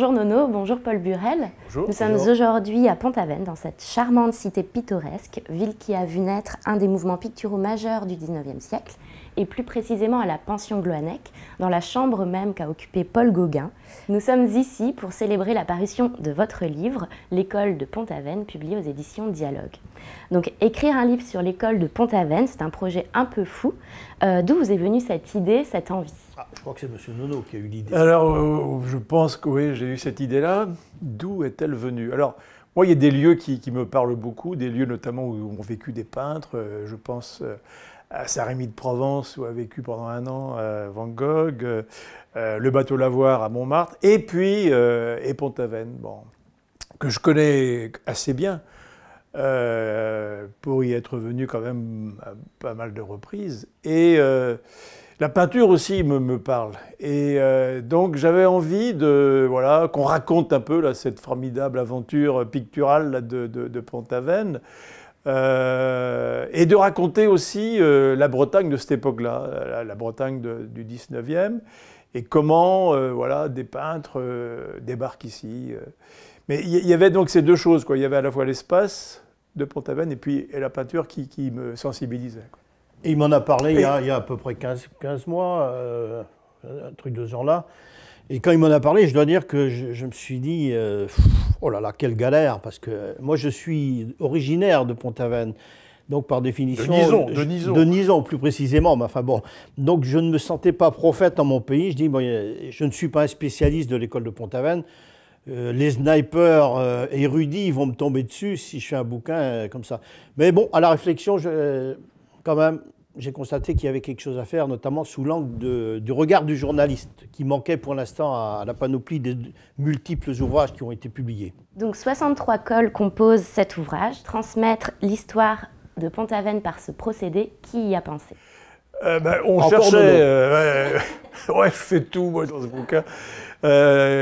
Bonjour Nono, bonjour Paul Burel. Bonjour. Nous sommes aujourd'hui à Pont-Aven, dans cette charmante cité pittoresque, ville qui a vu naître un des mouvements picturaux majeurs du XIXe siècle, et plus précisément à la pension Gloanec, dans la chambre même qu'a occupée Paul Gauguin. Nous sommes ici pour célébrer la parution de votre livre, L'école de Pont-Aven, publié aux éditions Dialogue. Donc écrire un livre sur l'école de Pont-Aven, c'est un projet un peu fou. D'où vous est venue cette idée, cette envie? Je crois que c'est M. Nono qui a eu l'idée. Alors, je pense que oui, j'ai eu cette idée-là. D'où est-elle venue? Alors, moi, il y a des lieux qui me parlent beaucoup, des lieux notamment où ont vécu des peintres. Je pense à Saint-Rémy de Provence, où a vécu pendant un an Van Gogh, le bateau Lavoir à Montmartre, et puis et Pont-Aven, bon, que je connais assez bien, pour y être venu quand même à pas mal de reprises. Et la peinture aussi me parle. Et donc j'avais envie voilà, qu'on raconte un peu là, cette formidable aventure picturale là, de Pont-Aven. Et de raconter aussi la Bretagne de cette époque-là, la Bretagne du 19e, et comment voilà, des peintres débarquent ici. Mais il y avait donc ces deux choses, quoi. Il y avait à la fois l'espace de Pont-Aven et puis la peinture qui me sensibilisait, quoi. Et il m'en a parlé il y a à peu près 15 mois, un truc de ce genre-là. Et quand il m'en a parlé, je dois dire que je me suis dit, oh là là, quelle galère, parce que moi je suis originaire de Pont-Aven, donc par définition… De Nizon, plus précisément, mais enfin bon. Donc je ne me sentais pas prophète dans mon pays, je dis, bon, je ne suis pas un spécialiste de l'école de Pont-Aven. Les snipers érudits vont me tomber dessus si je fais un bouquin comme ça. Mais bon, à la réflexion, quand même, j'ai constaté qu'il y avait quelque chose à faire, notamment sous l'angle du regard du journaliste, qui manquait pour l'instant à la panoplie des multiples ouvrages qui ont été publiés. Donc 63 cols composent cet ouvrage, transmettre l'histoire de Pont-Aven par ce procédé. Qui y a pensé? On cherchait… ouais, je fais tout, moi, dans ce bouquin.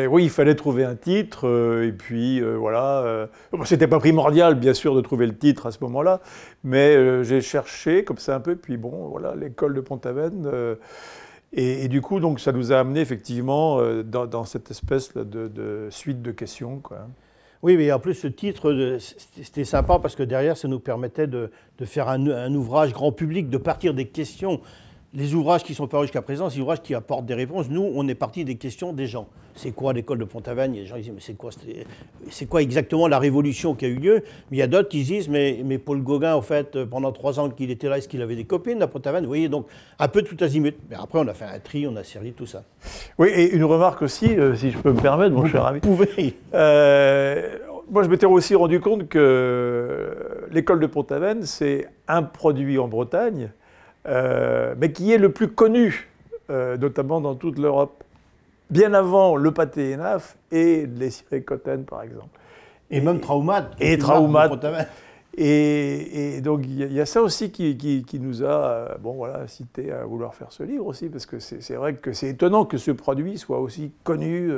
Oui, il fallait trouver un titre, et puis voilà. C'était pas primordial, bien sûr, de trouver le titre à ce moment-là, mais j'ai cherché comme ça un peu, puis bon, voilà, l'école de Pont-Aven. Et du coup, donc, ça nous a amené effectivement dans cette espèce là, de suite de questions, quoi. Oui, mais en plus, ce titre, c'était sympa parce que derrière, ça nous permettait de faire un ouvrage grand public, de partir des questions. Les ouvrages qui sont parus jusqu'à présent, c'est des ouvrages qui apportent des réponses. Nous, on est parti des questions des gens. C'est quoi l'école de Pont-Aven? Il y a des gens qui disent, mais c'est quoi exactement la révolution qui a eu lieu? Mais il y a d'autres qui disent, mais Paul Gauguin, au fait, pendant 3 ans qu'il était là, est-ce qu'il avait des copines à Pont-Aven? Vous voyez, donc un peu tout azimut. Mais après, on a fait un tri, on a servi tout ça. Oui, et une remarque aussi, si je peux me permettre, mon cher ami. Vous pouvez. Moi, je m'étais aussi rendu compte que l'école de Pont-Aven, c'est un produit en Bretagne, mais qui est le plus connu, notamment dans toute l'Europe, bien avant le pâté Hénaf et les cirés Cotten, par exemple. Et même Traumat. Et Traumat. Et donc, il y a ça aussi qui nous a bon, voilà, incité à vouloir faire ce livre aussi, parce que c'est vrai que c'est étonnant que ce produit soit aussi connu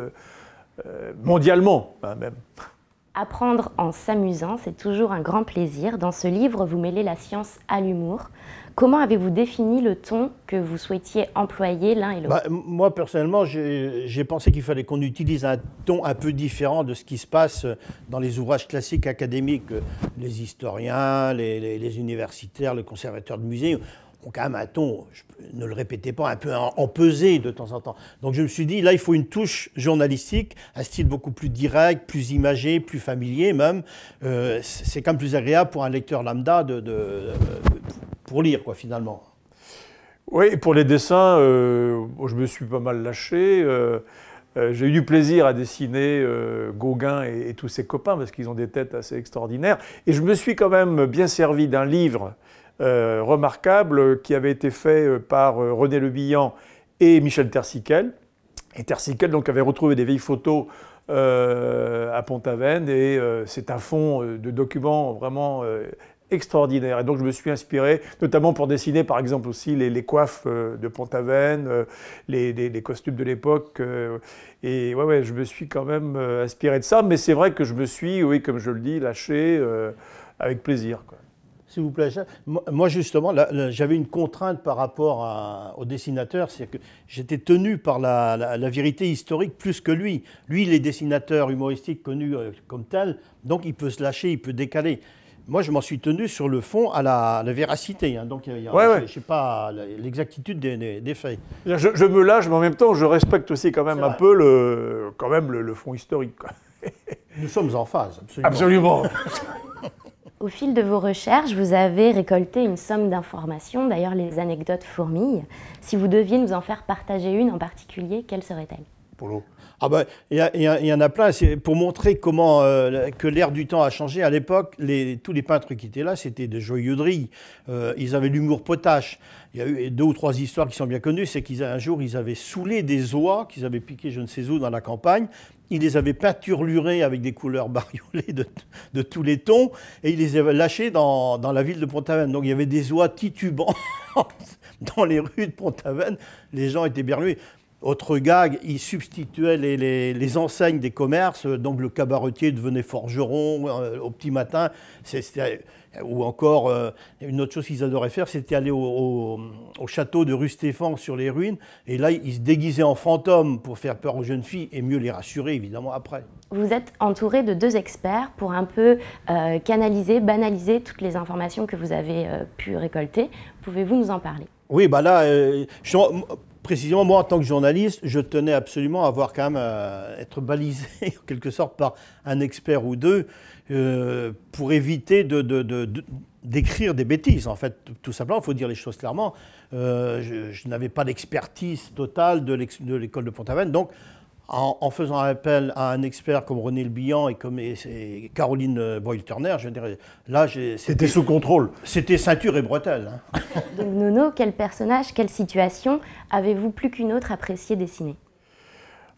mondialement, même. Apprendre en s'amusant, c'est toujours un grand plaisir. Dans ce livre, vous mêlez la science à l'humour. Comment avez-vous défini le ton que vous souhaitiez employer l'un et l'autre? Moi, personnellement, j'ai pensé qu'il fallait qu'on utilise un ton un peu différent de ce qui se passe dans les ouvrages classiques académiques. Les historiens, les universitaires, les conservateurs de musées ont quand même un ton, ne le répétez pas, un peu empesé de temps en temps. Donc je me suis dit, là, il faut une touche journalistique, un style beaucoup plus direct, plus imagé, plus familier même. C'est quand même plus agréable pour un lecteur lambda pour lire, quoi, finalement. Oui, pour les dessins, je me suis pas mal lâché. J'ai eu du plaisir à dessiner Gauguin et tous ses copains, parce qu'ils ont des têtes assez extraordinaires. Et je me suis quand même bien servi d'un livre remarquable qui avait été fait par René Le Bihan et Michel Tersiquel. Et Tersiquel donc, avait retrouvé des vieilles photos à Pont-Aven, et c'est un fonds de documents vraiment extraordinaire. Et donc je me suis inspiré, notamment pour dessiner par exemple aussi les coiffes de Pont-Aven, les costumes de l'époque. Et ouais, je me suis quand même inspiré de ça, mais c'est vrai que je me suis, oui, comme je le dis, lâché avec plaisir, quoi. S'il vous plaît. Moi, justement, j'avais une contrainte par rapport au dessinateur, c'est que j'étais tenu par la vérité historique plus que lui. Lui, il est dessinateur humoristique connu comme tel, donc il peut se lâcher, il peut décaler. Moi, je m'en suis tenu sur le fond à la véracité. Hein. Donc, je ne sais pas l'exactitude des faits. Je me lâche, mais en même temps, je respecte aussi quand même un peu le fond historique, quoi. Nous sommes en phase, absolument. Absolument. Au fil de vos recherches, vous avez récolté une somme d'informations, d'ailleurs les anecdotes fourmillent. Si vous deviez nous en faire partager une en particulier, quelle serait-elle? Polo. Ah ben, il y en a plein. C'est pour montrer comment que l'ère du temps a changé. À l'époque, tous les peintres qui étaient là, c'était des joyeuderies. Ils avaient l'humour potache. Il y a eu 2 ou 3 histoires qui sont bien connues. C'est qu'un jour, ils avaient saoulé des oies qu'ils avaient piquées je ne sais où dans la campagne. Ils les avaient peinturlurées avec des couleurs bariolées de tous les tons. Et ils les avaient lâchées dans la ville de Pont-Aven. Donc il y avait des oies titubant dans les rues de Pont-Aven. Les gens étaient berlués. Autre gag, ils substituaient les enseignes des commerces, donc le cabaretier devenait forgeron au petit matin. Ou encore, une autre chose qu'ils adoraient faire, c'était aller au château de Rue-Stéphane sur les ruines. Et là, ils se déguisaient en fantômes pour faire peur aux jeunes filles et mieux les rassurer, évidemment, après. Vous êtes entouré de 2 experts pour un peu canaliser, banaliser toutes les informations que vous avez pu récolter. Pouvez-vous nous en parler? Oui, bah là, précisément, moi, en tant que journaliste, je tenais absolument à avoir quand même être balisé, en quelque sorte, par un expert ou deux, pour éviter d'écrire des bêtises. En fait, tout simplement, il faut dire les choses clairement. Je n'avais pas d'expertise totale de l'école de Pont-Aven, donc en faisant appel à un expert comme René Le Bihan et Caroline Breuil-Turner, je dirais, là, c'était sous contrôle. C'était ceinture et bretelles. Hein. Donc Nono, quel personnage, quelle situation avez-vous plus qu'une autre apprécié dessiner?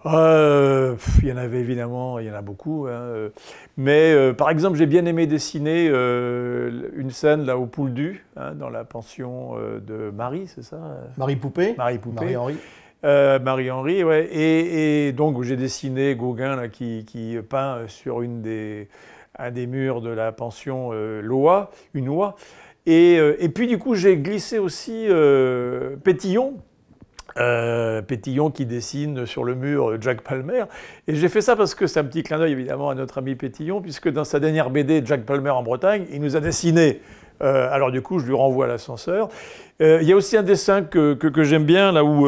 Il y en avait évidemment, il y en a beaucoup. Hein. Mais par exemple, j'ai bien aimé dessiner une scène là au Pouldu, hein, dans la pension de Marie, c'est ça? Marie Poupée. Marie Poupée. Marie-Henri. Marie-Henri, ouais. Et donc j'ai dessiné Gauguin là, qui peint sur un des murs de la pension une oie. Et puis du coup j'ai glissé aussi Pétillon. Pétillon qui dessine sur le mur Jack Palmer. Et j'ai fait ça parce que c'est un petit clin d'œil évidemment à notre ami Pétillon, puisque dans sa dernière BD, Jack Palmer en Bretagne, il nous a dessiné. Alors du coup je lui renvoie l'ascenseur. Il y a aussi un dessin que j'aime bien, là où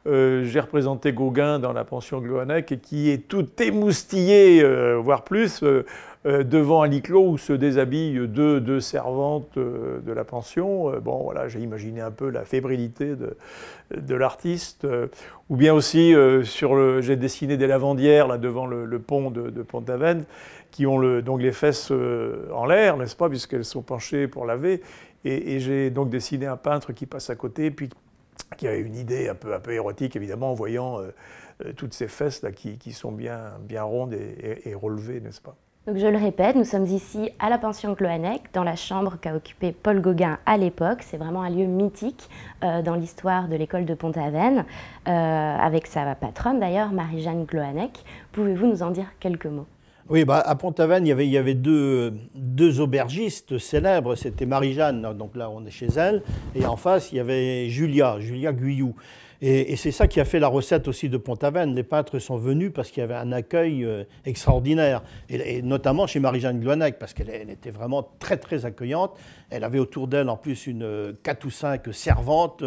j'ai représenté Gauguin dans la pension Gloanec et qui est tout émoustillé, voire plus, devant un lit clos où se déshabillent deux servantes de la pension. Bon, voilà, j'ai imaginé un peu la fébrilité de l'artiste. Ou bien aussi, j'ai dessiné des lavandières là, devant le pont de Pont-Aven qui ont donc les fesses en l'air, n'est-ce pas, puisqu'elles sont penchées pour laver. Et j'ai donc dessiné un peintre qui passe à côté, puis qui a une idée un peu érotique, évidemment, en voyant toutes ces fesses là, qui sont bien rondes et relevées, n'est-ce pas? Donc je le répète, nous sommes ici à la pension Gloanec, dans la chambre qu'a occupée Paul Gauguin à l'époque. C'est vraiment un lieu mythique dans l'histoire de l'école de Pont-Aven, avec sa patronne d'ailleurs, Marie-Jeanne Gloanec. Pouvez-vous nous en dire quelques mots? Oui, bah, à Pont-Aven, il y avait deux aubergistes célèbres. C'était Marie-Jeanne, donc là on est chez elle, et en face il y avait Julia Guyou. Et c'est ça qui a fait la recette aussi de Pont-Aven. Les peintres sont venus parce qu'il y avait un accueil extraordinaire, et notamment chez Marie-Jeanne Gloanec, parce qu'elle était vraiment très très accueillante. Elle avait autour d'elle en plus 4 ou 5 servantes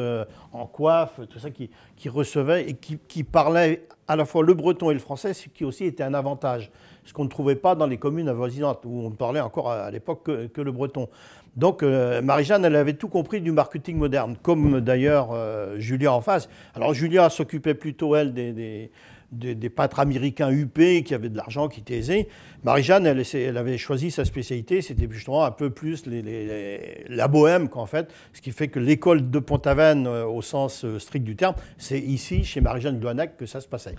en coiffe, tout ça, qui recevaient et qui parlaient à la fois le breton et le français, ce qui aussi était un avantage, ce qu'on ne trouvait pas dans les communes avoisinantes, où on ne parlait encore à l'époque que le breton. Donc Marie-Jeanne, elle avait tout compris du marketing moderne, comme d'ailleurs Julia en face. Alors Julia s'occupait plutôt, elle, des peintres américains huppés, qui avaient de l'argent, qui étaient aisés. Marie-Jeanne, elle avait choisi sa spécialité, c'était justement un peu plus la bohème, en fait, ce qui fait que l'école de Pont-Aven, au sens strict du terme, c'est ici, chez Marie-Jeanne Gloanec, que ça se passait.